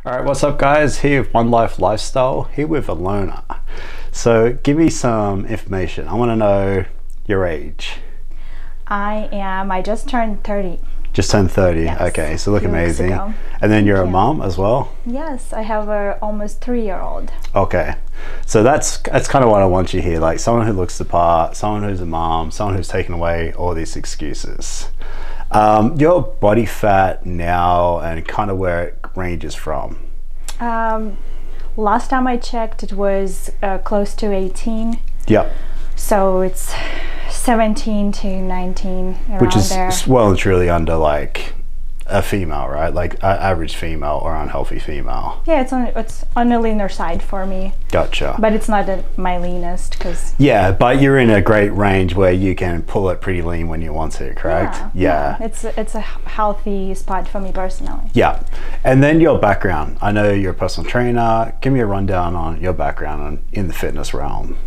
Alright, what's up guys? Here with Onelife Lifestyle, here with IIlona. So give me some information. I want to know your age. I just turned 30. Just turned 30, yes. Okay, so look amazing. And then you're a mom as well? Yes, I have a almost 3-year-old. Okay, so that's kind of what I want you here, like someone who looks the part, someone who's a mom, someone who's taken away all these excuses. Your body fat now and kind of where it ranges from? Last time I checked it was close to 18. Yep. So it's 17 to 19 around which is there. Well and truly under like a female, right? Like average female or unhealthy female. Yeah, it's on the leaner side for me. Gotcha. But it's not my leanest because. Yeah, but you're in a great range where you can pull it pretty lean when you want to, correct? Yeah. It's a healthy spot for me personally. Yeah, and then your background. I know you're a personal trainer. Give me a rundown on your background in the fitness realm.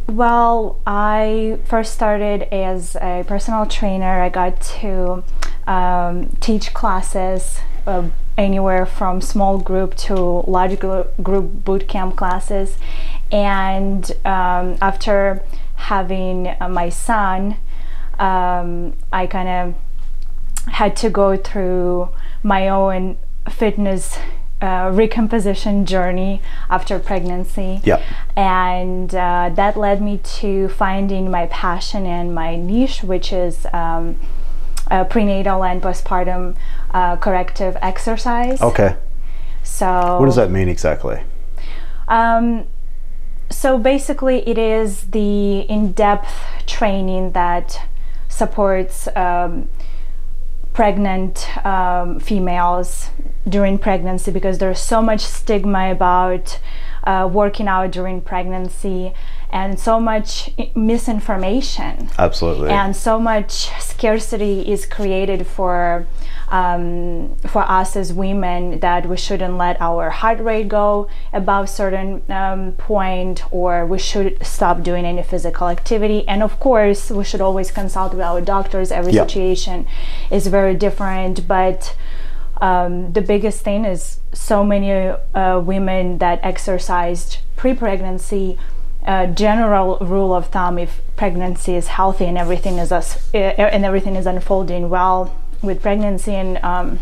Well, I first started as a personal trainer. I got to teach classes anywhere from small group to large group boot camp classes. And after having my son, I kind of had to go through my own fitness recomposition journey after pregnancy. Yep. And that led me to finding my passion and my niche, which is prenatal and postpartum corrective exercise. Okay. So what does that mean exactly? So basically it is the in-depth training that supports pregnant females during pregnancy, because there's so much stigma about working out during pregnancy and so much misinformation. Absolutely. And so much scarcity is created for us as women that we shouldn't let our heart rate go above certain point, or we should stop doing any physical activity. And of course, we should always consult with our doctors. Every situation is very different, but the biggest thing is so many women that exercised pre-pregnancy. General rule of thumb: if pregnancy is healthy and everything is unfolding well with pregnancy and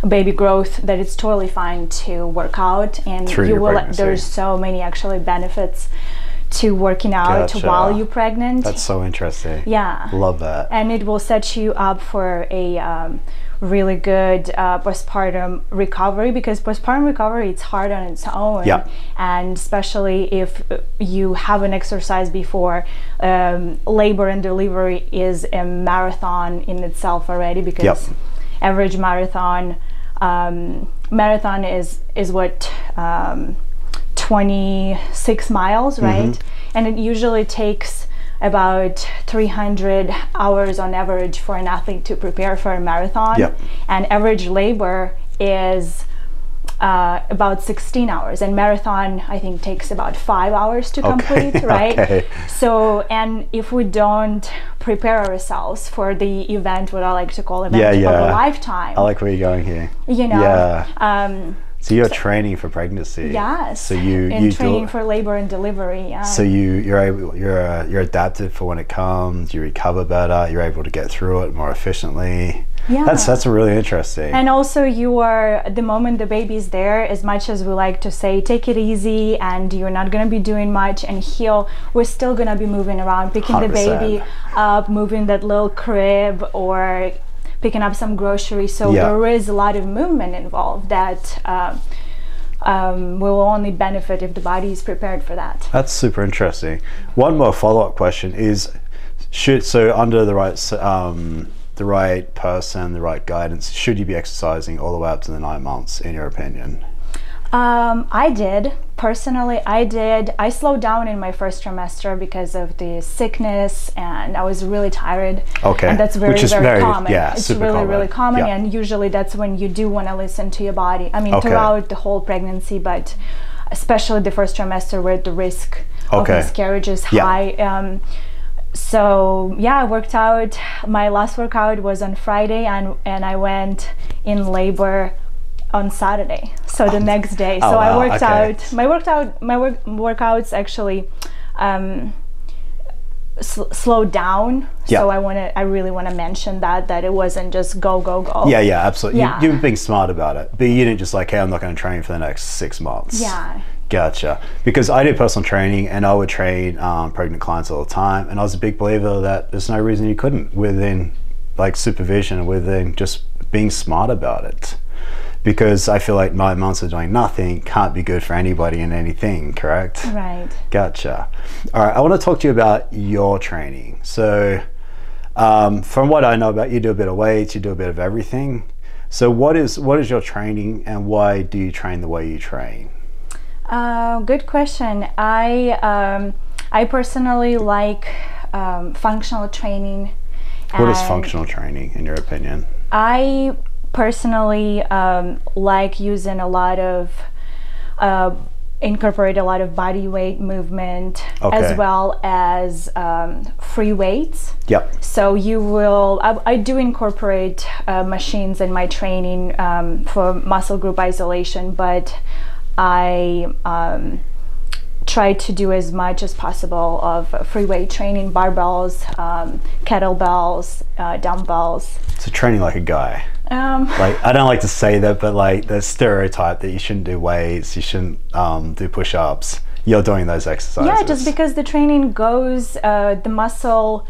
baby growth, that it's totally fine to work out, and there's so many actually benefits to working out while you're pregnant. That's so interesting. Yeah, love that. And it will set you up for a really good postpartum recovery, because postpartum recovery, it's hard on its own. Yeah. And especially if you haven't exercised before, labor and delivery is a marathon in itself already, because average marathon is what 26 miles, right? And it usually takes about 300 hours on average for an athlete to prepare for a marathon. And average labor is about 16 hours, and marathon I think takes about 5 hours to complete, right? So, and if we don't prepare ourselves for the event, what I like to call event of a lifetime. I like where you're going here. You know, so you're training for pregnancy. Yes. So you training for labor and delivery. So you're adapted for when it comes. You recover better. You're able to get through it more efficiently. Yeah. That's really interesting. And also, you are, the moment the baby's there, as much as we like to say take it easy and you're not going to be doing much and heal, we're still going to be moving around, picking 100%. The baby up, moving that little crib, or picking up some groceries. So there is a lot of movement involved that will only benefit if the body is prepared for that. That's super interesting. One more follow-up question is, so under the right person, the right guidance, should you be exercising all the way up to the 9 months, in your opinion? I did. Personally, I slowed down in my first trimester because of the sickness, and I was really tired. Okay. And that's very common. Yeah, it's really common, and usually that's when you do want to listen to your body. I mean, throughout the whole pregnancy, but especially the first trimester, where the risk of miscarriage is high. So yeah, I worked out. My last workout was on Friday, and I went in labor on Saturday, so the next day. Oh, so I wow, worked okay. out. My workouts actually slowed down. Yeah. So I really want to mention that it wasn't just go go go. Yeah, yeah, absolutely. Yeah. You were being smart about it, but you didn't just like, hey, I'm not going to train for the next 6 months. Yeah. Gotcha. Because I do personal training and I would train pregnant clients all the time, and I was a big believer that there's no reason you couldn't within like supervision, within just being smart about it. Because I feel like 9 months of doing nothing can't be good for anybody and anything, correct? Right. Gotcha. All right, I want to talk to you about your training. So from what I know about you, you do a bit of weights, you do a bit of everything. So what is your training, and why do you train the way you train? Good question. I personally like functional training. What is functional training in your opinion? I personally like using incorporate a lot of body weight movement, as well as free weights. Yep. So I do incorporate machines in my training for muscle group isolation, but I try to do as much as possible of free weight training, barbells, kettlebells, dumbbells. So training like a guy. Like, I don't like to say that, but like the stereotype that you shouldn't do weights, you shouldn't do push-ups. You're doing those exercises. Yeah, just because the training goes, the muscle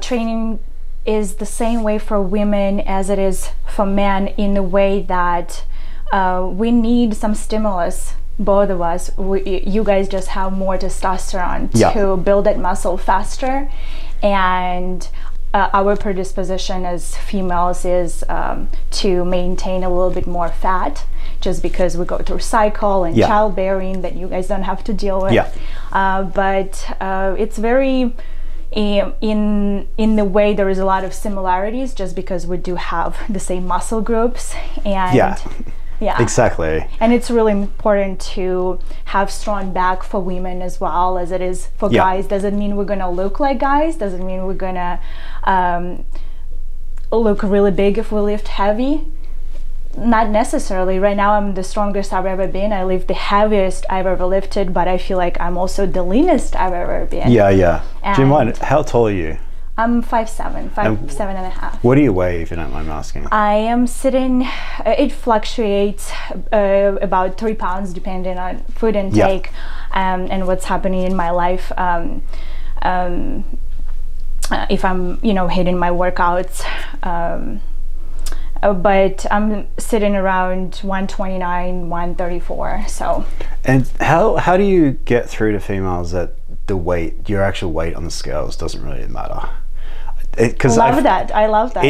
training is the same way for women as it is for men, in the way that we need some stimulus. Both of us, you guys just have more testosterone to build that muscle faster, and our predisposition as females is to maintain a little bit more fat, just because we go through cycle and childbearing that you guys don't have to deal with. But it's very in the way there is a lot of similarities, just because we do have the same muscle groups. And yeah, exactly. And it's really important to have strong back for women as well as it is for guys. Doesn't mean we're gonna look like guys. Doesn't mean we're gonna look really big if we lift heavy. Not necessarily. Right now I'm the strongest I've ever been. I lift the heaviest I've ever lifted, but I feel like I'm also the leanest I've ever been. Yeah. Do you mind, how tall are you? I'm 5'7", 5'7.5". What do you weigh, if you don't mind me asking? I am sitting, it fluctuates about 3 pounds depending on food intake and what's happening in my life. If I'm, hitting my workouts. But I'm sitting around 129, 134, so. And how do you get through to females that the weight, your actual weight on the scales doesn't really matter? I love that.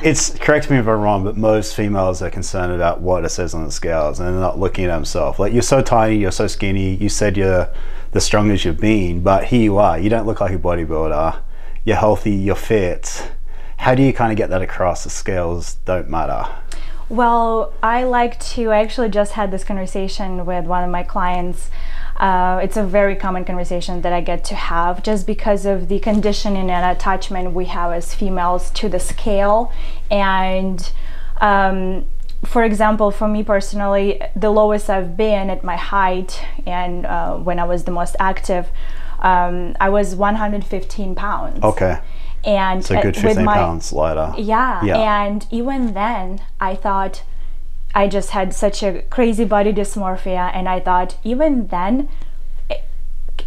It's, correct me if I'm wrong, but most females are concerned about what it says on the scales, and they're not looking at themselves. Like, you're so tiny, you're so skinny, you said you're the strongest you've been, but here you are. You don't look like a bodybuilder. You're healthy, you're fit. How do you kind of get that across? The scales don't matter. Well, I actually just had this conversation with one of my clients. It's a very common conversation that I get to have, just because of the conditioning and attachment we have as females to the scale. And for example, for me personally, the lowest I've been at my height and when I was the most active, I was 115 pounds. Okay. And so good 15 pounds lighter. Yeah, and even then I thought I just had such a crazy body dysmorphia, and I thought, even then,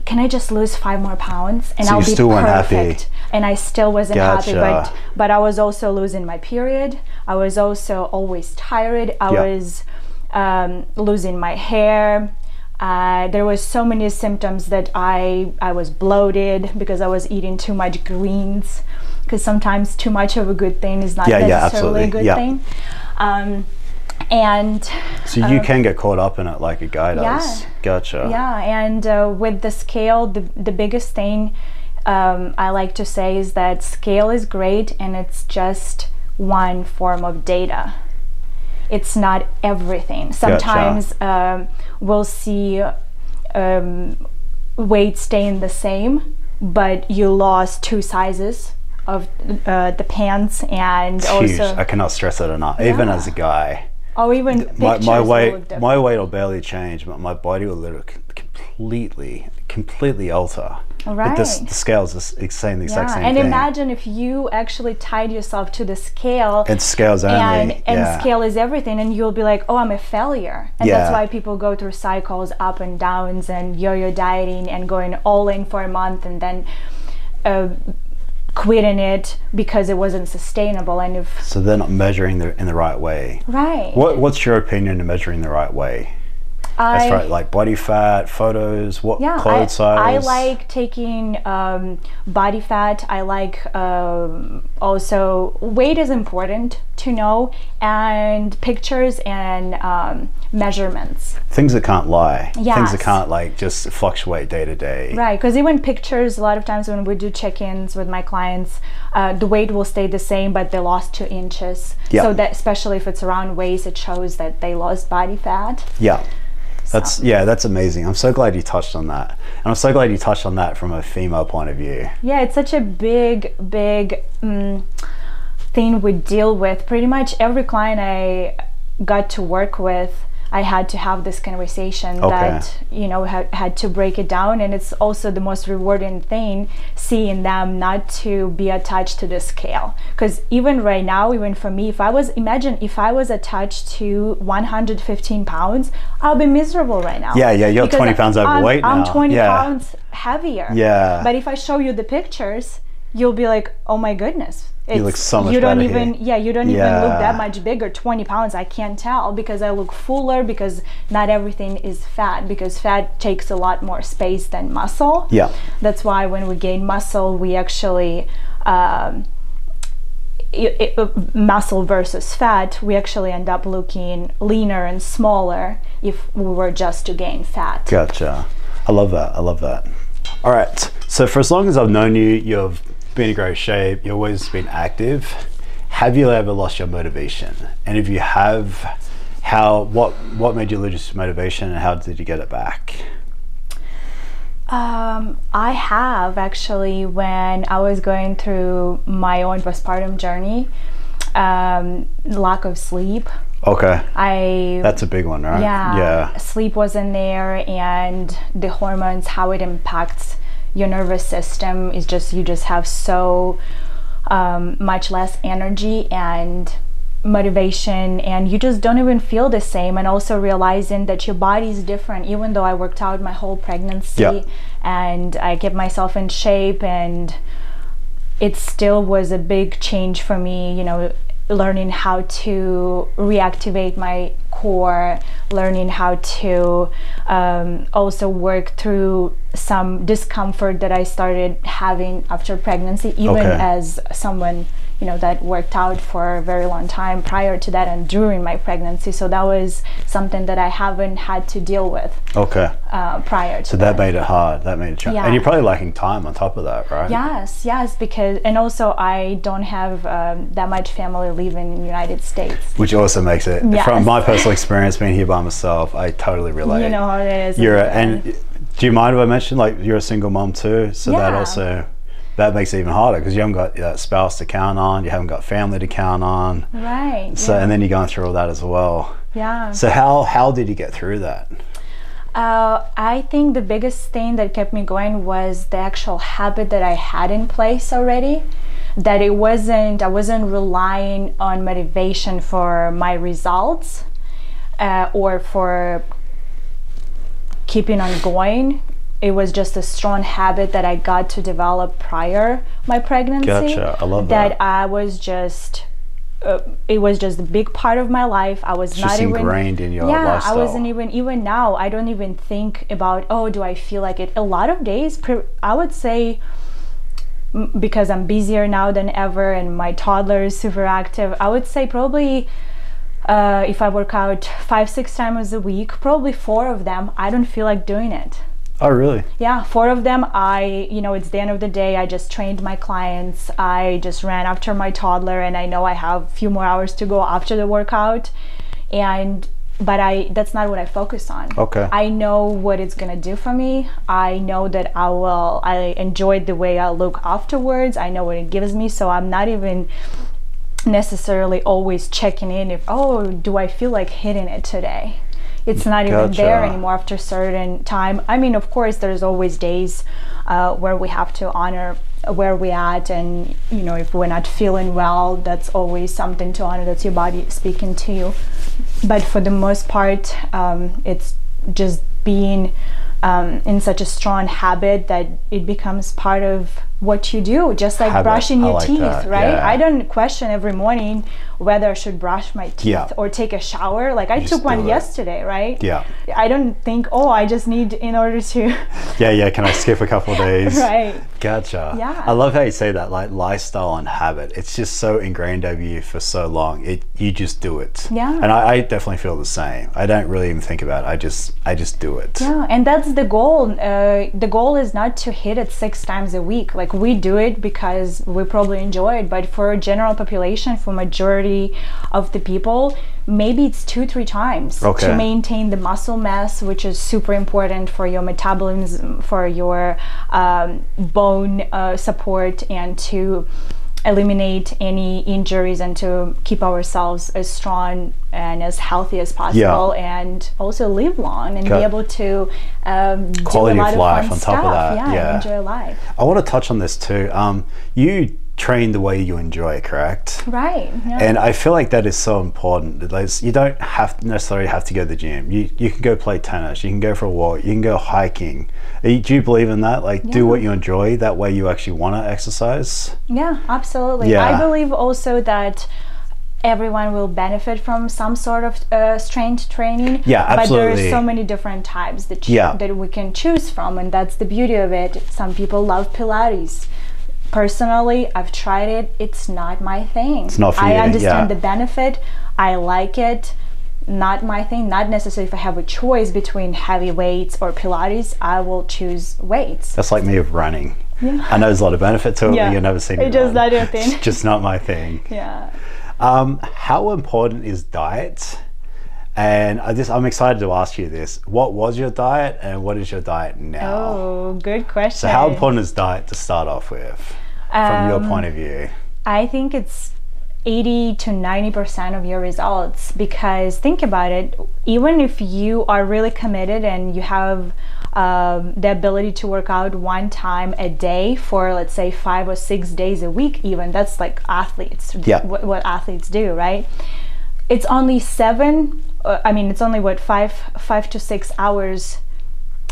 can I just lose 5 more pounds and so I'll be still perfect? Unhappy. And I still wasn't happy, but I was also losing my period. I was also always tired. I was losing my hair. There was so many symptoms that I was bloated because I was eating too much greens, because sometimes too much of a good thing is not necessarily a good thing. And so you can get caught up in it like a guy does. Gotcha. Yeah, and with the scale, the biggest thing I like to say is that scale is great, and it's just one form of data. It's not everything. Sometimes we'll see weight staying the same, but you lost 2 sizes of the pants, and It's also huge. I cannot stress it enough. Even as a guy, or even pictures my will weight look different. my weight will barely change, but my body will literally completely alter. Right. But the scales are saying the exact same and thing. imagine if you actually tied yourself to the scale, And scales only. and scale is everything, and you'll be like, oh, I'm a failure. And Yeah. that's why people go through cycles, up and downs, and yo-yo dieting and going all in for a month and then quitting it because it wasn't sustainable. And if So they're not measuring in the right way. right, What's your opinion of measuring the right way? That's right, like body fat, photos, clothes size. I like taking body fat. I like also weight is important to know, and pictures and measurements. Things that can't lie. Yes. Things that can't like just fluctuate day to day. Right, because even pictures, a lot of times when we do check-ins with my clients, the weight will stay the same, but they lost 2 inches. Yeah. So that, especially if it's around waist, it shows that they lost body fat. Yeah. That's amazing. I'm so glad you touched on that. And I'm so glad you touched on that from a female point of view. Yeah, it's such a big thing we deal with. Pretty much every client I got to work with, I had to have this conversation that, you know, had to break it down. And it's also the most rewarding thing, seeing them not to be attached to the scale. Because even right now, even for me, imagine if I was attached to 115 pounds, I'll be miserable right now. Yeah, you're 20 pounds overweight now. I'm 20 pounds heavier. Yeah. But if I show you the pictures, you'll be like, oh my goodness. You look so much you don't better even here. you don't even look that much bigger. 20 pounds, I can't tell, because I look fuller, because not everything is fat, because fat takes a lot more space than muscle. Yeah. That's why when we gain muscle, we actually muscle versus fat, we actually end up looking leaner and smaller if we were just to gain fat. Gotcha. I love that. All right, so for as long as I've known you, you've been in great shape, you've always been active. Have you ever lost your motivation? And if you have, what made you lose your motivation, and how did you get it back? I have actually, when I was going through my own postpartum journey, lack of sleep. Okay. That's a big one, right? Yeah. Sleep wasn't there, and the hormones, how it impacts your nervous system is just, you just have so much less energy and motivation, and you just don't even feel the same. And also realizing that your body is different. Even though I worked out my whole pregnancy and I kept myself in shape, and it still was a big change for me, you know, learning how to reactivate my core, learning how to also work through some discomfort that I started having after pregnancy, even as someone, you know, that worked out for a very long time prior to that and during my pregnancy. So that was something that I haven't had to deal with prior to so that made it hard. That made it challenging. And you're probably lacking time on top of that, right? Yes, because, and also I don't have that much family living in the United States. Which also makes it, from my personal experience being here by myself, I totally relate. You know how it is. And do you mind if I mention, like, you're a single mom too? So that also, that makes it even harder, because you haven't got that spouse to count on, you haven't got family to count on. Right. So, and then you're going through all that as well. Yeah. So how did you get through that? I think the biggest thing that kept me going was the actual habit that I had in place already. That I wasn't relying on motivation for my results or for keeping on going. It was just a strong habit that I got to develop prior my pregnancy. Gotcha. I love that. That I was just, it was just a big part of my life. I was not even ingrained in your lifestyle. I wasn't even now, I don't even think about, oh, do I feel like it? A lot of days, I would say, because I'm busier now than ever and my toddler is super active, I would say probably if I work out 5-6 times a week, probably 4 of them I don't feel like doing it. Oh, really? Yeah, 4 of them, it's the end of the day, I just trained my clients, I just ran after my toddler, and I know I have a few more hours to go after the workout. And but that's not what I focus on. Okay. I know what it's gonna do for me. I know that I enjoyed the way I look afterwards. I know what it gives me, so I'm not even necessarily always checking in if, oh, do I feel like hitting it today? It's not even there anymore after a certain time. I mean, of course, there's always days where we have to honor where we're at, and you know, if we're not feeling well, that's always something to honor. That's your body speaking to you. But for the most part, it's just being in such a strong habit that it becomes part of what you do, just like brushing your teeth, right? Yeah. I don't question every morning whether I should brush my teeth or take a shower. Like I took one yesterday, right? Yeah. I don't think, oh, I just need in order to can I skip a couple of days? Right. Gotcha. Yeah. I love how you say that, like lifestyle and habit. It's just so ingrained over you for so long. You just do it. Yeah. And I definitely feel the same. I don't really even think about it. I just do it. Yeah, and that's the goal. The goal is not to hit it 6 times a week. Like we do it because we probably enjoy it, but for a general population, for majority of the people, maybe it's 2-3 times to maintain the muscle mass, which is super important for your metabolism, for your bone support, and to eliminate any injuries, and to keep ourselves as strong and as healthy as possible, and also live long and be able to quality do a lot of life fun on stuff. top of that. Enjoy life. I want to touch on this too. You train the way you enjoy, correct? Right. Yeah. And I feel like that is so important. You don't necessarily have to go to the gym. You can go play tennis. You can go for a walk. You can go hiking. Do you believe in that? Like, do what you enjoy. That way you actually want to exercise. Yeah, absolutely. Yeah. I believe also that everyone will benefit from some sort of strength training. Yeah, absolutely. But there are so many different types that we can choose from, and that's the beauty of it. Some people love Pilates. Personally, I've tried it. It's not my thing. It's not for you. I understand the benefit. I like it. Not my thing. Not necessarily if I have a choice between heavy weights or Pilates, I will choose weights. That's like me with running. Yeah. I know there's a lot of benefit to it, but you've never seen me It's just not your thing. It's just not my thing. Yeah. How important is diet? And I'm excited to ask you this. What was your diet and what is your diet now? Oh, good question. So how important is diet to start off with, from your point of view? I think it's 80 to 90% of your results, because think about it, even if you are really committed and you have the ability to work out 1 time a day for, let's say, 5 or 6 days a week, even that's like athletes, what athletes do, right? It's only it's only what 5 to 6 hours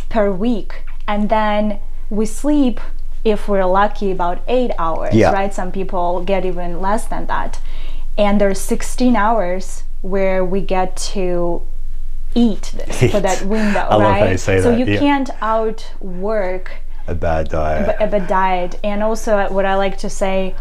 per week, and then we sleep, if we're lucky, about 8 hours, right? Some people get even less than that, and there's 16 hours where we get to eat this for that window. I love how you say so that. You can't outwork a bad diet. A bad diet. And also what I like to say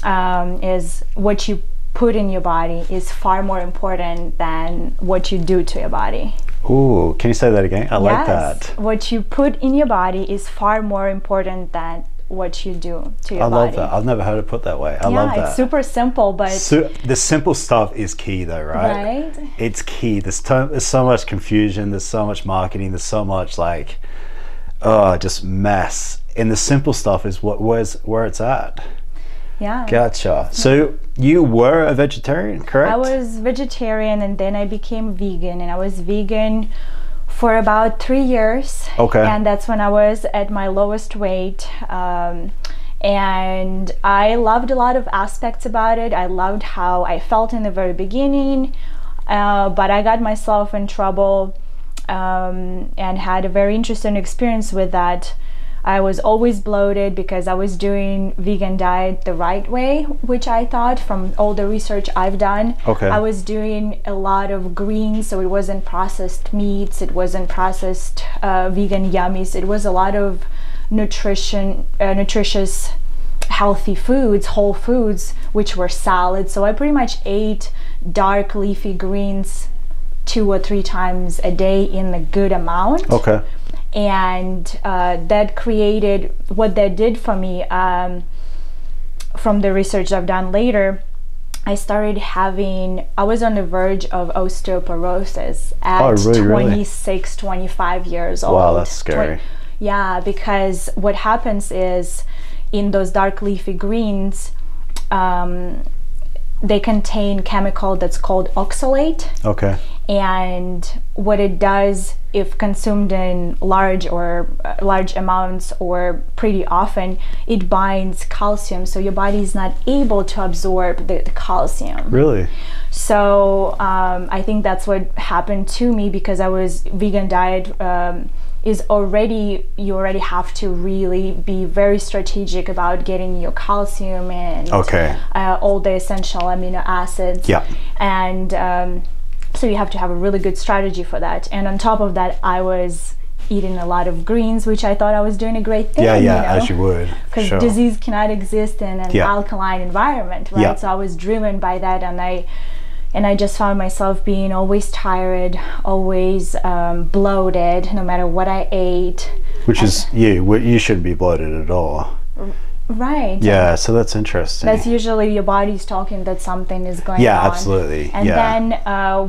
is what you put in your body is far more important than what you do to your body. Ooh, can you say that again? I like that. What you put in your body is far more important than what you do to your body. I love that. I've never heard it put that way. I love that. Yeah, it's super simple, but the simple stuff is key though, right? Right. It's key. There's so much confusion, there's so much marketing, there's so much just mess. And the simple stuff is where it's at. Yeah. Gotcha. So you were a vegetarian, correct? I was vegetarian, and then I became vegan, and I was vegan for about 3 years. Okay. And that's when I was at my lowest weight. And I loved a lot of aspects about it. I loved how I felt in the very beginning, but I got myself in trouble and had a very interesting experience with that. I was always bloated because I was doing vegan diet the right way, which I thought from all the research I've done. Okay. I was doing a lot of greens, so it wasn't processed meats, it wasn't processed vegan yummies. It was a lot of nutritious, healthy foods, whole foods, which were salads. So I pretty much ate dark leafy greens 2 or 3 times a day in a good amount. Okay. And that created, what that did for me, from the research I've done later, I was on the verge of osteoporosis at Oh, really, 26, 25 years old. Wow, that's scary. Yeah, because what happens is in those dark leafy greens, they contain chemical that's called oxalate. Okay. And what it does, if consumed in large amounts or pretty often, it binds calcium, so your body is not able to absorb the calcium. Really? So I think that's what happened to me, because I was vegan diet you already have to really be very strategic about getting your calcium and all the essential amino acids. Yeah. And so you have to have a really good strategy for that. And on top of that, I was eating a lot of greens, which I thought I was doing a great thing. As you would. Because disease cannot exist in an alkaline environment, right? So I was driven by that, and I just found myself being always tired, always bloated, no matter what I ate. Which is you shouldn't be bloated at all. Right. Yeah, so that's interesting. That's usually your body's talking that something is going on. Yeah, absolutely. And then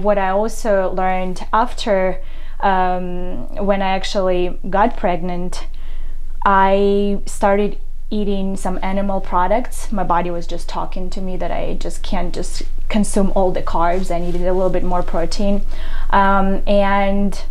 what I also learned after, when I actually got pregnant, I started eating some animal products. My body was just talking to me that I just can't just consume all the carbs. I needed a little bit more protein. And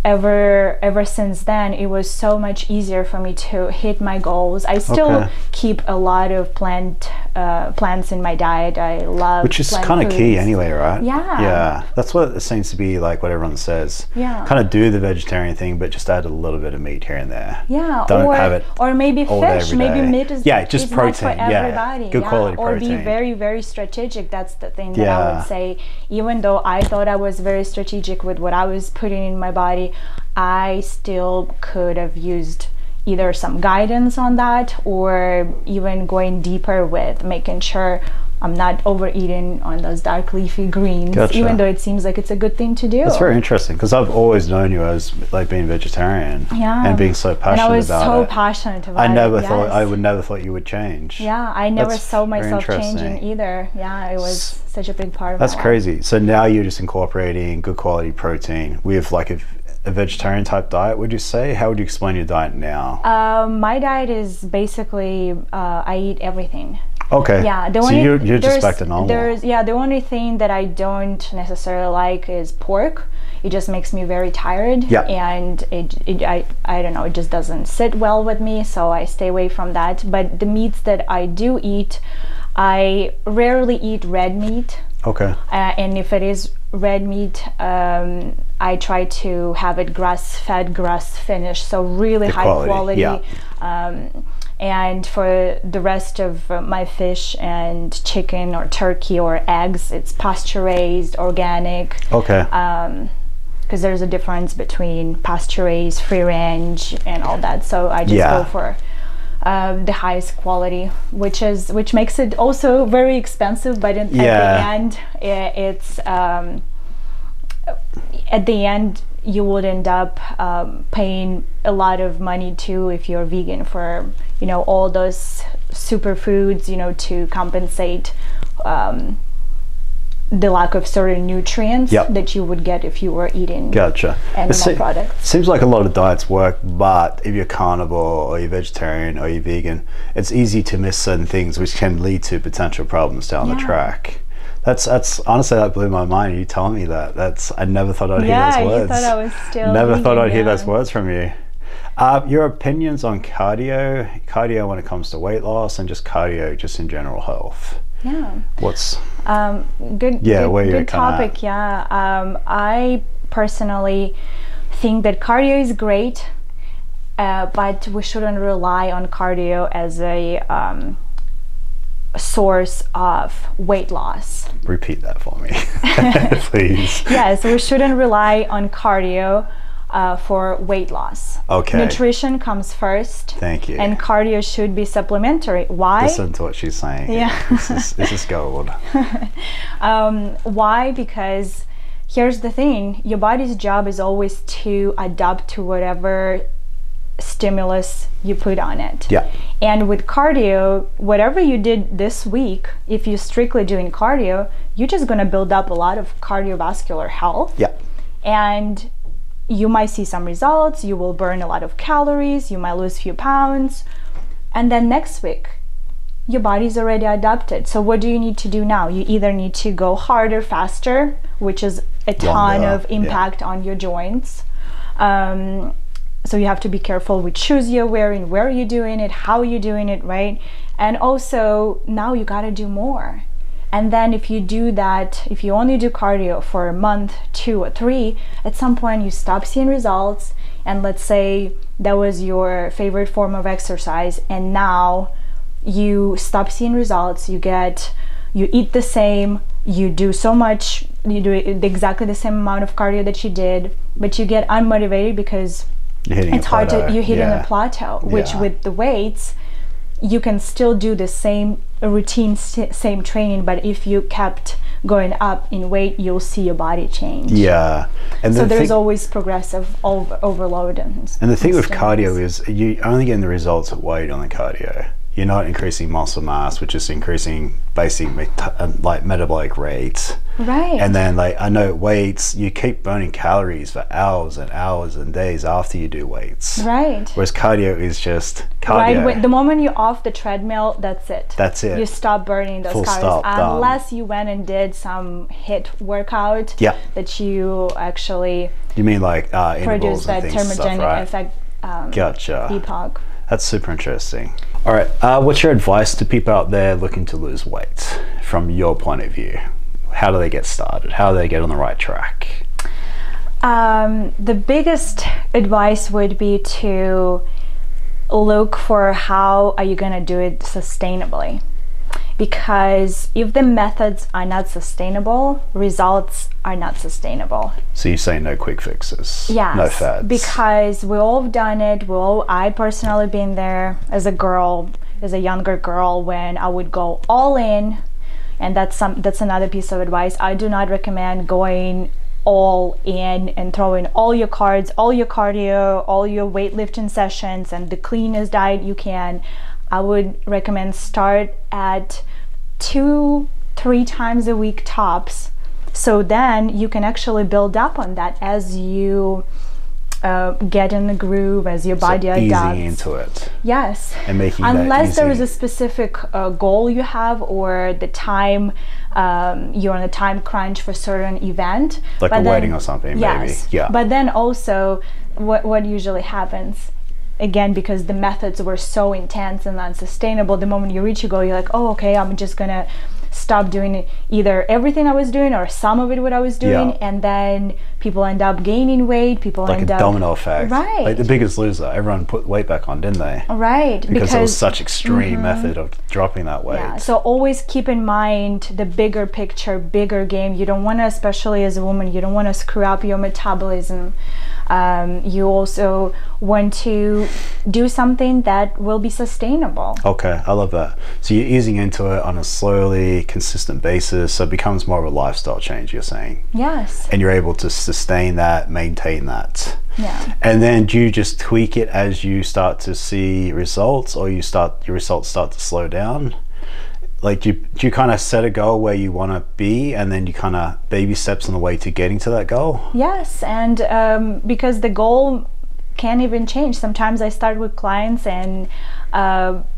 ever since then, it was so much easier for me to hit my goals. I still keep a lot of plants in my diet. I love which is kind of key anyway, right? Yeah, that's what it seems to be, like what everyone says. Kind of do the vegetarian thing, but just add a little bit of meat here and there. Don't have it or maybe all fish. Day, maybe meat is just protein. Not for everybody. Good quality or protein. be very, very strategic. That's the thing that I would say. Even though I thought I was very strategic with what I was putting in my body, I still could have used either some guidance on that, or even going deeper with making sure I'm not overeating on those dark leafy greens, even though it seems like it's a good thing to do. That's very interesting, because I've always known you as like being vegetarian and being so passionate about it. And I was so passionate about it. I would never thought you would change. Yeah, I never saw myself changing either. Yeah, it was such a big part of That's crazy. So now you're just incorporating good quality protein with like a vegetarian type diet, would you say? How would you explain your diet now? My diet is basically I eat everything. Okay. Yeah. So you're just back to normal. The only thing that I don't necessarily like is pork. It just makes me very tired. Yeah. And I don't know, it just doesn't sit well with me, so I stay away from that. But the meats that I do eat, I rarely eat red meat. Okay. And if it is red meat, I try to have it grass-fed, grass-finished, so really high quality. And for the rest of my fish and chicken or turkey or eggs, it's pasture-raised, organic. Okay. Because there's a difference between pasture-raised, free-range, and all that. So I just go for the highest quality, which makes it also very expensive. But at the end, it's at the end you would end up paying a lot of money too if you're vegan for all those superfoods to compensate the lack of certain nutrients that you would get if you were eating animal products. Seems like a lot of diets work, but if you're carnivore or you're vegetarian or you're vegan, it's easy to miss certain things which can lead to potential problems down the track. That's honestly, that blew my mind. You telling me that. I never thought I'd hear those words. You thought I was still never thought I'd hear those words from you. Your opinions on cardio when it comes to weight loss, and just cardio just in general health. What's good topic. I personally think that cardio is great, but we shouldn't rely on cardio as a source of weight loss. Repeat that for me, please. Yes, we shouldn't rely on cardio for weight loss. Okay. Nutrition comes first. Thank you. And cardio should be supplementary. Why? Listen to what she's saying. This is gold. Why? Because here's the thing. Your body's job is always to adapt to whatever stimulus you put on it. Yeah. And with cardio, whatever you did this week, if you're strictly doing cardio, you're just going to build up a lot of cardiovascular health. Yeah. And you might see some results, you will burn a lot of calories, you might lose a few pounds. And then next week, your body's already adapted. So what do you need to do now? You either need to go harder, faster, which is a ton of impact on your joints. So you have to be careful which shoes you're wearing, where you're doing it, how you're doing it, right? And also now you got to do more. And then if you do that, if you only do cardio for a month, 2 or 3, at some point you stop seeing results. And let's say that was your favorite form of exercise, and now you stop seeing results, you eat the same, you do so much, you do exactly the same amount of cardio that you did, but you get unmotivated because it's hard to, you're hitting a plateau, which with the weights, you can still do the same routine, same training, but if you kept going up in weight, you'll see your body change. Yeah. And so there's always progressive overload. And the thing with cardio is you only get the results of weight on the cardio. You're not increasing muscle mass, which is increasing basic like metabolic rates. Right. And then like I know weights, you keep burning calories for hours and hours and days after you do weights. Right. Whereas cardio is just cardio. Right. The moment you're off the treadmill, that's it. That's it. You stop burning those calories unless you went and did some HIIT workout. Yeah. That you actually. You mean like produce that thermogenic right? effect. Gotcha. Epoch. That's super interesting. All right, what's your advice to people out there looking to lose weight from your point of view? How do they get started? How do they get on the right track? The biggest advice would be to look for how are you going to do it sustainably. Because if the methods are not sustainable, results are not sustainable. So you say no quick fixes? Yes, no fads? Because we all have done it. I personally been there as a girl, as a younger girl, when I would go all in, and that's another piece of advice. I do not recommend going all in and throwing all your cards, all your cardio, all your weightlifting sessions, and the cleanest diet you can. I would recommend start at 2-3 times a week tops. So then you can actually build up on that as you get in the groove, as your body adapts. Easing into it. Yes. And making unless that there is a specific goal you have, or the time you're on a time crunch for a certain event. Like a wedding or something, maybe. Yeah. But then also what usually happens, again, because the methods were so intense and unsustainable, the moment you reach your goal, you're like, oh, okay, I'm just gonna stop doing either everything I was doing or some of it what I was doing, and then people end up gaining weight, people like end up... Like a domino effect. Right. Like the Biggest Loser, everyone put weight back on, didn't they? Right. Because it was such extreme method of dropping that weight. Yeah, so always keep in mind the bigger picture, bigger game. You don't want to, especially as a woman, you don't want to screw up your metabolism. You also want to do something that will be sustainable. Okay, I love that. So you're easing into it on a slowly, consistent basis, so it becomes more of a lifestyle change, you're saying? Yes. And you're able to sustain that, maintain that. Yeah. And then do you just tweak it as you start to see results, or your results start to slow down? Like, do you kind of set a goal where you want to be, and then you kind of baby steps on the way to getting to that goal? Yes, and because the goal can even change. Sometimes I start with clients and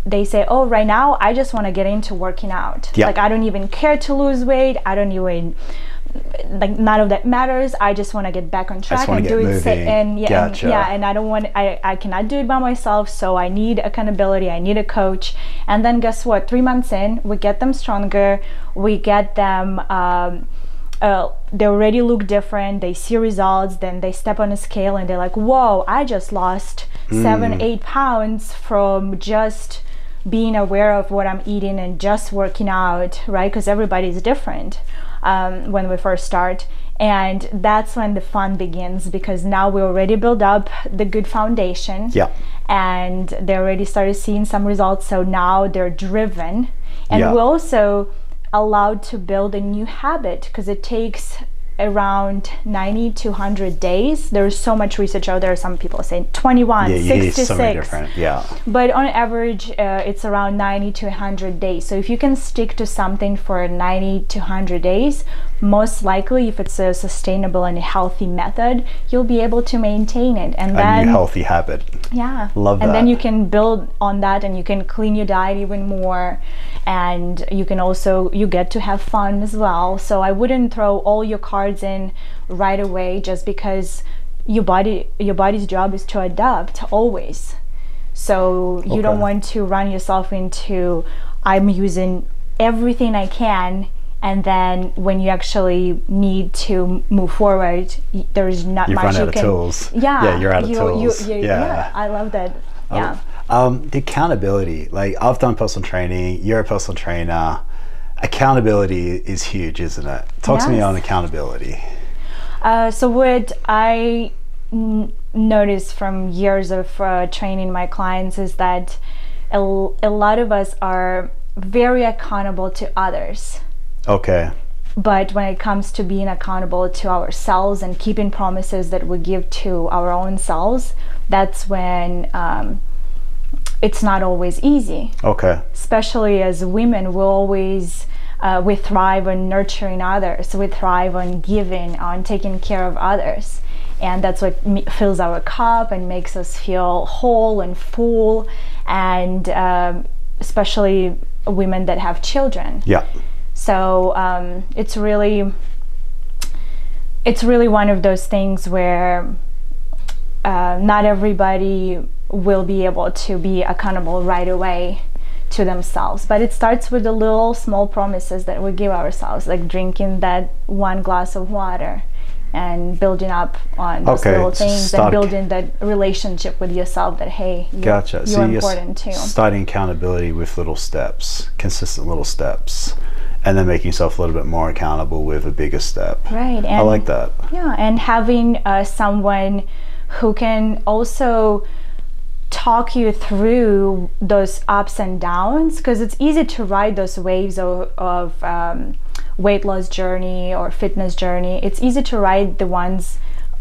they say, oh, right now I just want to get into working out. Yeah. Like, I don't even care to lose weight. I don't even, like, none of that matters. I just want to get back on track and do it. And and I don't want, I cannot do it by myself, so I need accountability. I need a coach. And then guess what? 3 months in, we get them stronger. We get them, they already look different, they see results, then they step on a scale and they're like, whoa, I just lost 7-8 pounds from just being aware of what I'm eating and just working out, right? Because everybody's different when we first start. And that's when the fun begins, because now we already build up the good foundation. Yeah. And they already started seeing some results, so now they're driven. And we also allowed to build a new habit, because it takes around 90 to 100 days. There's so much research out there. Some people say 21, Yeah, you hear 66. so many different, yeah. But on average, it's around 90 to 100 days. So if you can stick to something for 90 to 100 days, most likely, if it's a sustainable and a healthy method, you'll be able to maintain it. And then a new healthy habit. Yeah. Love that. And then you can build on that, and you can clean your diet even more, and you can also, you get to have fun as well. So I wouldn't throw all your cards in right away, just because your body's job is to adapt always. So you don't want to run yourself into, I'm using everything I can, and then when you actually need to move forward, there's not much you can. You've run out of tools. Yeah, you're out of tools. Yeah, I love that. Yeah. The accountability, like I've done personal training, you're a personal trainer. Accountability is huge, isn't it? Talk to me on accountability. So what I noticed from years of training my clients is that a lot of us are very accountable to others. Okay. But when it comes to being accountable to ourselves and keeping promises that we give to our own selves, that's when it's not always easy. Okay. Especially as women, we thrive on nurturing others. We thrive on giving, on taking care of others. And that's what fills our cup and makes us feel whole and full. And especially women that have children. Yeah. So it's really one of those things where not everybody will be able to be accountable right away to themselves, but it starts with the little small promises that we give ourselves, like drinking that one glass of water and building up on those little things and building that relationship with yourself that, hey, you're important too. Starting accountability with little steps, consistent little steps, and then making yourself a little bit more accountable with a bigger step. Right. And I like that. Yeah, and having someone who can also talk you through those ups and downs, because it's easy to ride those waves of weight loss journey or fitness journey. It's easy to ride the ones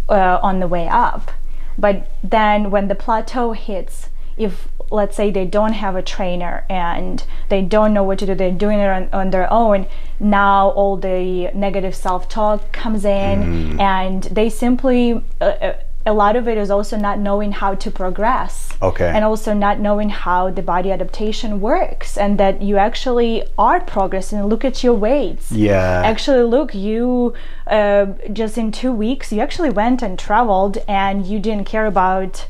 on the way up, but then when the plateau hits, if let's say they don't have a trainer and they don't know what to do, they're doing it on their own, now all the negative self-talk comes in, and they simply a lot of it is also not knowing how to progress. Okay. And also not knowing how the body adaptation works, and that you actually are progressing. Look at your weights. Yeah. Actually, look, you just in 2 weeks, you actually went and traveled, and you didn't care about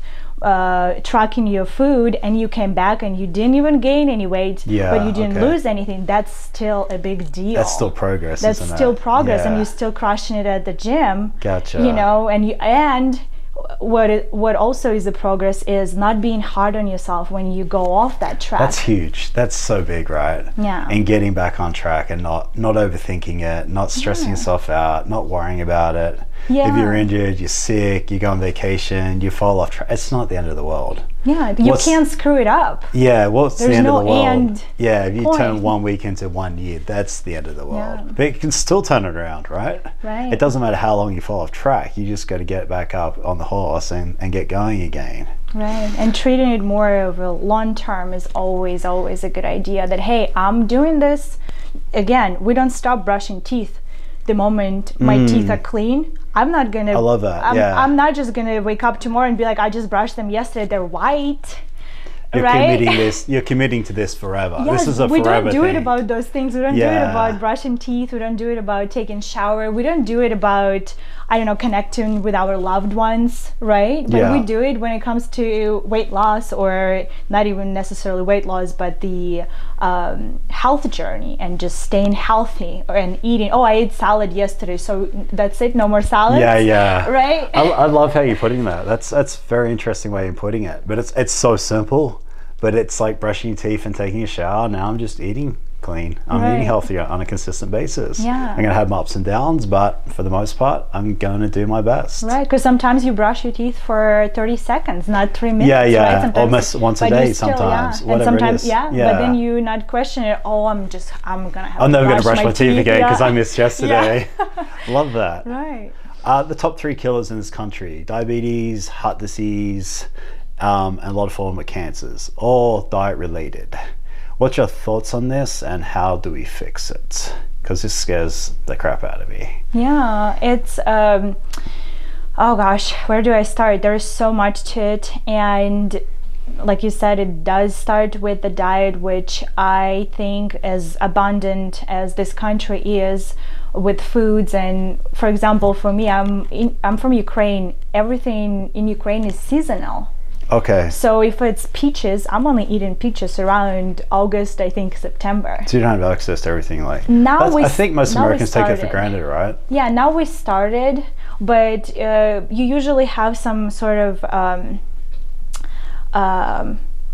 tracking your food, and you came back and you didn't even gain any weight, but you didn't lose anything. That's still a big deal. That's still progress. That's still progress, and you're still crushing it at the gym. Gotcha. You know, and what also is the progress is not being hard on yourself when you go off that track. That's huge. That's so big, right? Yeah. And getting back on track and not overthinking it, not stressing yourself out, not worrying about it. Yeah. If you're injured, you're sick, you go on vacation, you fall off track, it's not the end of the world. Yeah, you can't screw it up. Yeah, what's the end of the world? Yeah, if you turn 1 week into 1 year, that's the end of the world. Yeah. But you can still turn it around, right? Right. It doesn't matter how long you fall off track, you just got to get back up on the horse and get going again. Right, and treating it more of a long term is always a good idea. That, hey, I'm doing this. Again, we don't stop brushing teeth the moment my teeth are clean. I'm not gonna. I love that. I'm not just gonna wake up tomorrow and be like, I just brushed them yesterday. They're white. You're committing to this forever. Yes, this is a forever we don't do thing. it about those things. We don't do it about brushing teeth. We don't do it about taking shower. We don't do it about, I don't know, connecting with our loved ones, right? But we do it when it comes to weight loss, or not even necessarily weight loss, but the health journey and just staying healthy and eating. Oh, I ate salad yesterday, so that's it. No more salads. Yeah. Right. I love how you're putting that. That's a very interesting way of putting it. But it's so simple. But it's like brushing your teeth and taking a shower. Now I'm just eating clean. I'm eating healthier on a consistent basis. Yeah. I'm going to have my ups and downs, but for the most part, I'm going to do my best. Right, because sometimes you brush your teeth for 30 seconds, not 3 minutes. Yeah, right? Almost once a day sometimes. And sometimes, it is. But then you not question it. Oh, I'm gonna have. I'm never going to brush my teeth again because I missed yesterday. Yeah. Love that. Right. The top 3 killers in this country: diabetes, heart disease, and a lot of form of cancers, all diet related. What's your thoughts on this, and how do we fix it? Because this scares the crap out of me. Yeah, it's oh gosh, where do I start? There's so much to it, and like you said, it does start with the diet, which I think, as abundant as this country is with foods. And for example, for me, I'm from Ukraine. Everything in Ukraine is seasonal. Okay. So if it's peaches, I'm only eating peaches around August, I think September. So you don't have access to everything like now. I think most Americans take it for granted, right? Yeah, now we started, but you usually have some sort of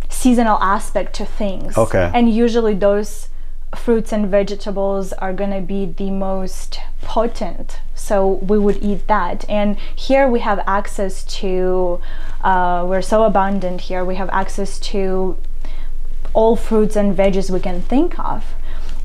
seasonal aspect to things. Okay. And usually those fruits and vegetables are gonna be the most potent, so we would eat that. And here we have access to we're so abundant here, we have access to all fruits and veggies we can think of,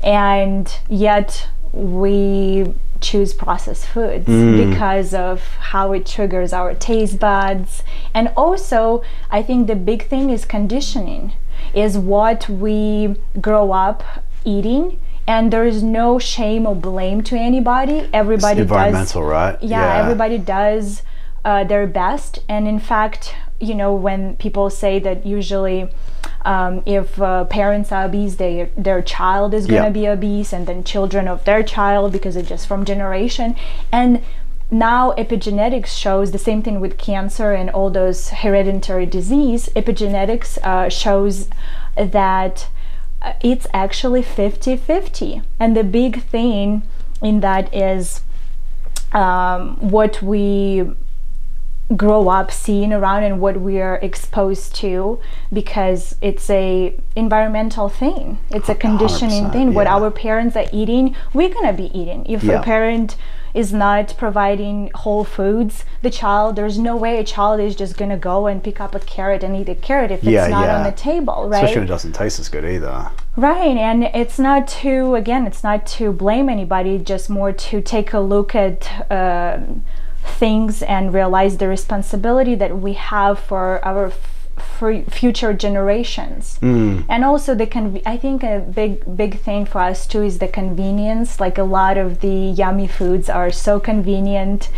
and yet we choose processed foods because of how it triggers our taste buds. And also I think the big thing is conditioning, is what we grow up eating, and there is no shame or blame to anybody. Everybody it's environmental, right? Yeah, everybody does their best. And in fact, you know, when people say that usually if parents are obese, their child is going to be obese, and then children of their child, because it's just from generation. And now epigenetics shows the same thing with cancer and all those hereditary disease. Epigenetics shows that it's actually 50-50. And the big thing in that is what we grow up seeing around and what we are exposed to, because it's a environmental thing, it's a conditioning thing. What our parents are eating, we're gonna be eating. If a parent is not providing whole foods, there's no way a child is just gonna go and pick up a carrot and eat a carrot if it's not on the table, right? Especially when it doesn't taste as good either. Right, and it's not to blame anybody, just more to take a look at things and realize the responsibility that we have for our future generations. And also I think a big thing for us too is the convenience. Like, a lot of the yummy foods are so convenient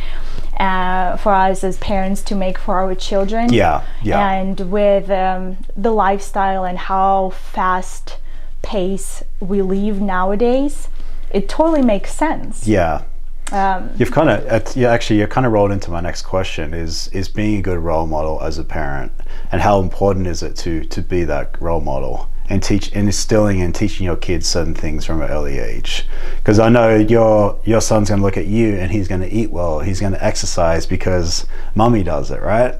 for us as parents to make for our children. And with the lifestyle and how fast pace we live nowadays, it totally makes sense. You're kind of rolled into my next question, is being a good role model as a parent, and how important is it to be that role model and instilling and teaching your kids certain things from an early age? Because I know your son's going to look at you and he's going to eat well, he's going to exercise because mommy does it, right?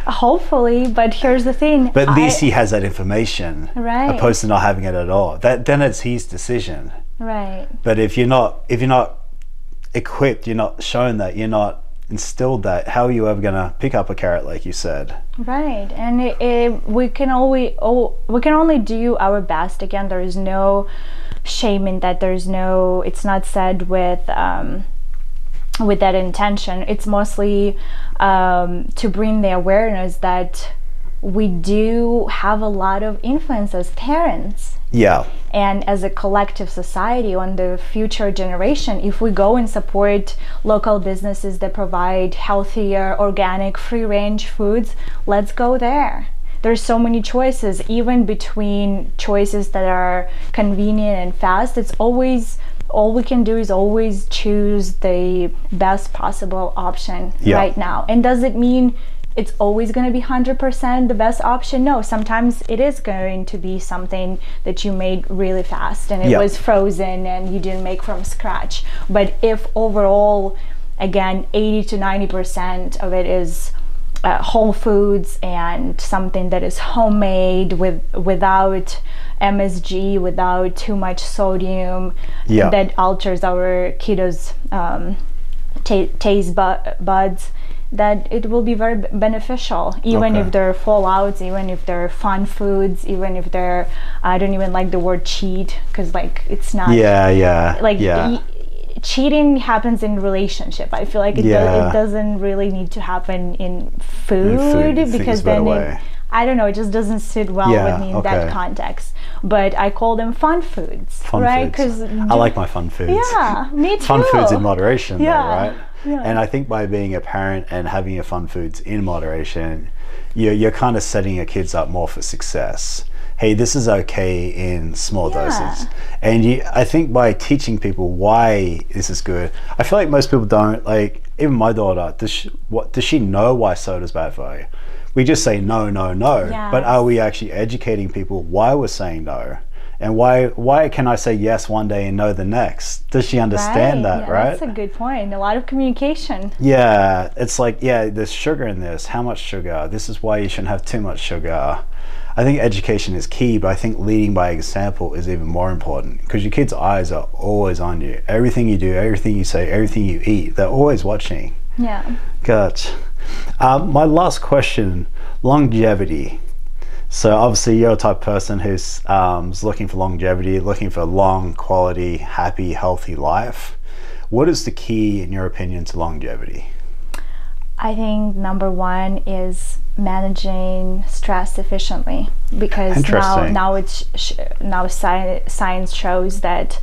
Hopefully, but here's the thing. But at least he has that information, right, opposed to not having it at all. Then it's his decision. Right. But if you're not equipped, you're not shown that, you're not instilled that, how are you ever gonna pick up a carrot, like you said? Right. And we can only do our best. Again, there is no shame in that. It's not said with that intention. It's mostly to bring the awareness that we do have a lot of influence as parents. And as a collective society on the future generation. If we go and support local businesses that provide healthier, organic, free-range foods, let's go there. There's so many choices, even between choices that are convenient and fast. It's always, all we can do is always choose the best possible option right now. And does it mean it's always going to be 100% the best option? No, sometimes it is going to be something that you made really fast and it was frozen and you didn't make from scratch. But if overall, again, 80 to 90% of it is whole foods and something that is homemade without MSG, without too much sodium, that alters our kiddos' taste buds, that it will be very beneficial, even if they're fallouts, even if they're fun foods, even if they're, I don't even like the word cheat, because like it's not cheating happens in relationship. I feel like it doesn't really need to happen in food because then I don't know, it just doesn't sit well with me in that context. But I call them fun foods, right? Because I like my fun foods. Yeah, me too. Fun foods in moderation, though, right? Yeah. And I think by being a parent and having your fun foods in moderation, you're kind of setting your kids up more for success. Hey, this is okay in small doses. And I think by teaching people why this is good, I feel like most people don't, like, even my daughter, does she know why soda's bad for you? We just say no, no, no. Yes. But are we actually educating people why we're saying no? And why can I say yes one day and no the next? Does she understand that, right? That's a good point. A lot of communication. Yeah, it's like, there's sugar in this. How much sugar? This is why you shouldn't have too much sugar. I think education is key, but I think leading by example is even more important, because your kids' eyes are always on you. Everything you do, everything you say, everything you eat, they're always watching. Yeah. Gotcha. My last question, longevity. So obviously you're a type of person who's looking for longevity, looking for a long, quality, happy, healthy life. What is the key, in your opinion, to longevity? I think number one is managing stress efficiently, because now science shows that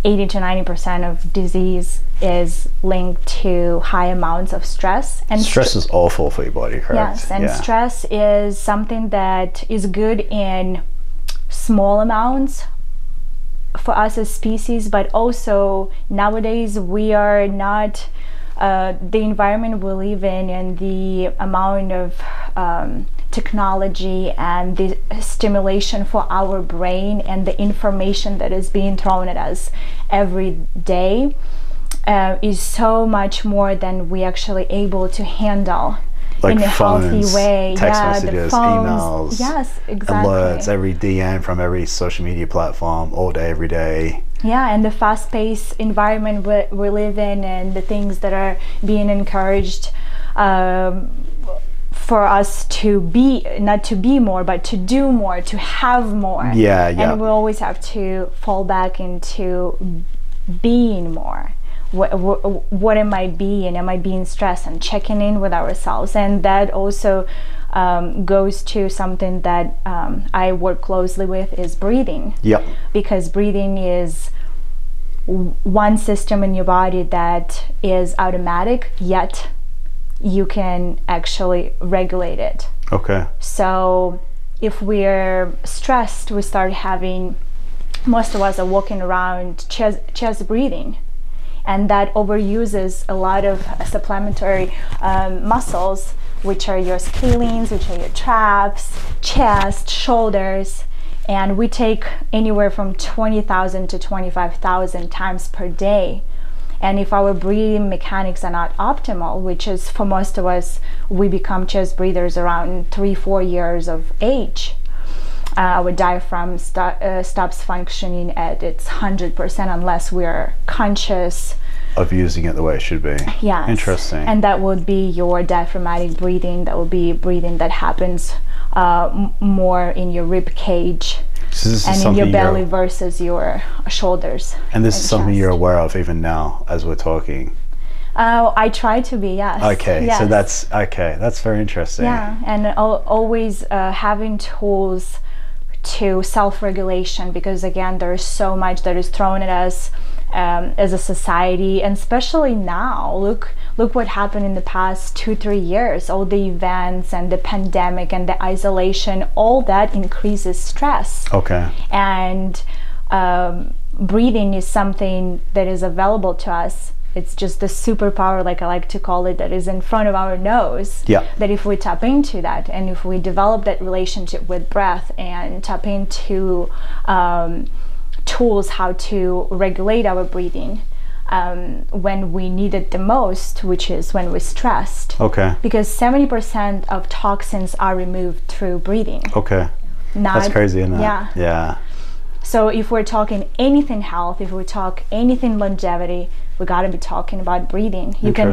80 to 90% of disease is linked to high amounts of stress. And stress is awful for your body, correct? Yes, and stress is something that is good in small amounts for us as species, but also nowadays we are not, the environment we live in and the amount of technology and the stimulation for our brain and the information that is being thrown at us every day is so much more than we actually able to handle, like in a healthy way. Text messages, emails, yes, exactly. Alerts, every DM from every social media platform, all day, every day. Yeah, and the fast-paced environment we live in, and the things that are being encouraged for us to be, not to be more, but to do more, to have more. And we always have to fall back into being more. What am I being? Am I being stressed? And checking in with ourselves. And that also goes to something that I work closely with, is breathing. Because breathing is one system in your body that is automatic, yet you can actually regulate it. So if we're stressed, we start having, most of us are walking around chest breathing, and that overuses a lot of supplementary muscles, which are your scalenes, which are your traps, chest, shoulders, and we take anywhere from 20,000 to 25,000 times per day. And if our breathing mechanics are not optimal, which is for most of us, we become chest breathers around 3-4 years of age, our diaphragm stops functioning at its 100% unless we're conscious of using it the way it should be. Yes. Interesting. And that would be your diaphragmatic breathing. That would be breathing that happens more in your rib cage and in your belly versus your shoulders. And this is something chest. You're aware of even now as we're talking? I try to be, yes. Okay, yes. So that's very interesting. Yeah, and always having tools to self-regulation, because again, there's so much that is thrown at us as a society, and especially now. Look what happened in the past 2-3 years. All the events and the pandemic and the isolation, all that increases stress. And breathing is something that is available to us. It's just the superpower, like I like to call it, that is in front of our nose. That if we tap into that, and if we develop that relationship with breath and tap into tools how to regulate our breathing, when we need it the most, which is when we're stressed. Okay. Because 70% of toxins are removed through breathing. Okay. That's crazy, isn't it? Yeah. Yeah. So if we're talking anything health, if we talk anything longevity, we got to be talking about breathing. You can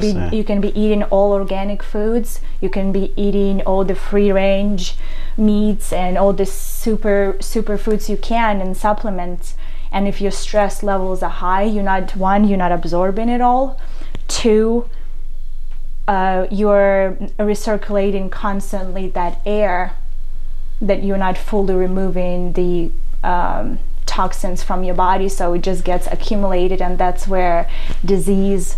be eating all organic foods. You can be eating all the free range meats and all the super foods you can, and supplements. And if your stress levels are high, you're not absorbing it all. 2, you're recirculating constantly that air, that you're not fully removing the toxins from your body, so it just gets accumulated, and that's where disease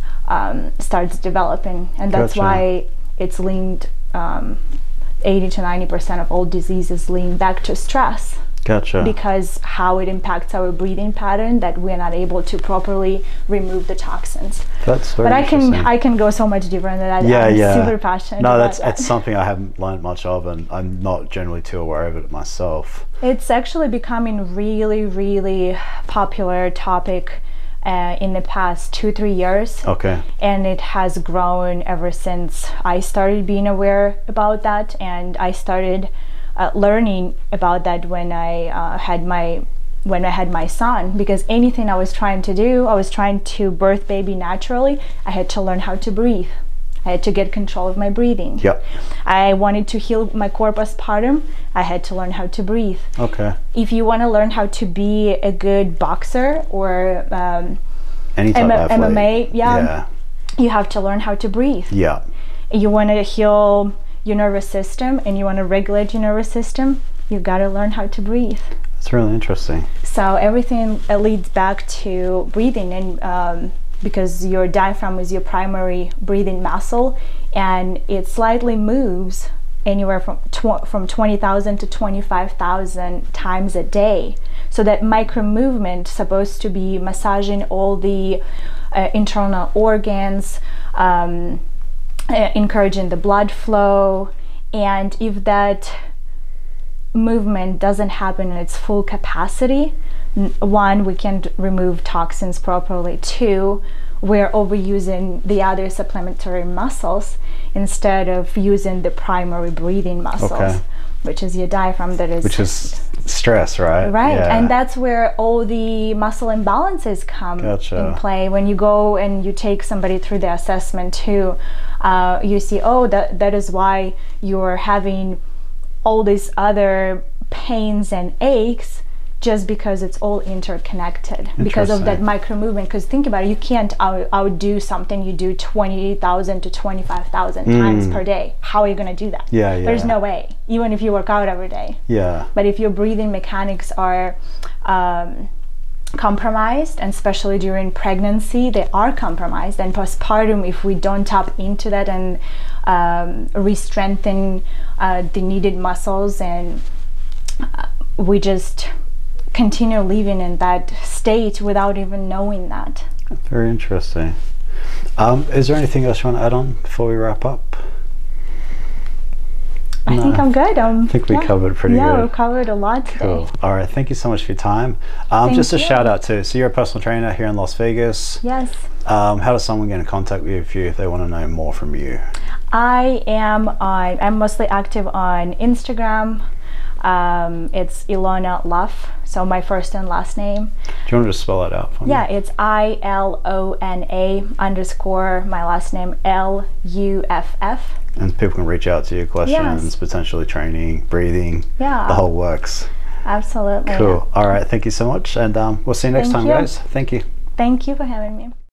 starts developing. And that's why it's linked, 80 to 90% of all diseases link back to stress. Gotcha. Because how it impacts our breathing pattern, that we're not able to properly remove the toxins. That's very interesting. I can go so much deeper into that. Yeah, I'm super passionate about that. It's something I haven't learned much of, and I'm not generally too aware of it myself. It's actually becoming really, really popular topic in the past 2-3 years. Okay. And it has grown ever since I started being aware about that, and I started learning about that when I had my son. Because anything I was trying to do, I was trying to birth baby naturally, I had to learn how to breathe. I had to get control of my breathing. Yep. I wanted to heal my core postpartum, I had to learn how to breathe. Okay. If you want to learn how to be a good boxer or any type of athlete, MMA, you have to learn how to breathe. Yeah. You want to heal your nervous system and you want to regulate your nervous system, you got to learn how to breathe. That's really interesting. So everything leads back to breathing, and because your diaphragm is your primary breathing muscle, and it slightly moves anywhere from 20,000 to 25,000 times a day. So that micro movement is supposed to be massaging all the internal organs, encouraging the blood flow. And if that movement doesn't happen in its full capacity, 1, we can't remove toxins properly. 2, we're overusing the other supplementary muscles instead of using the primary breathing muscles, which is your diaphragm, which is stress, right? Right. Yeah. And that's where all the muscle imbalances come in play. When you go and you take somebody through the assessment too, you see, that is why you're having all these other pains and aches, just because it's all interconnected because of that micro movement. Because think about it, you can't outdo something you do 20,000 to 25,000 times per day. How are you going to do that? There's no way, even if you work out every day. But if your breathing mechanics are compromised, and especially during pregnancy, they are compromised, and postpartum, if we don't tap into that and re-strengthen the needed muscles, and we just continue living in that state without even knowing that. Very interesting. Is there anything else you want to add on before we wrap up? I think I'm good. I think we covered pretty good. Yeah, we covered a lot today. Cool. All right, thank you so much for your time. Just a shout out too. So you're a personal trainer here in Las Vegas. Yes. How does someone get in contact with you if they want to know more from you? I'm mostly active on Instagram. It's IIlona Luff, so my first and last name. Do you want to just spell that out for me? Yeah, it's IIlona_ my last name LUFF. And people can reach out to you, questions, potentially training, breathing, the whole works. Absolutely. Cool. All right, thank you so much, and we'll see you next time, guys. Thank you. Thank you for having me.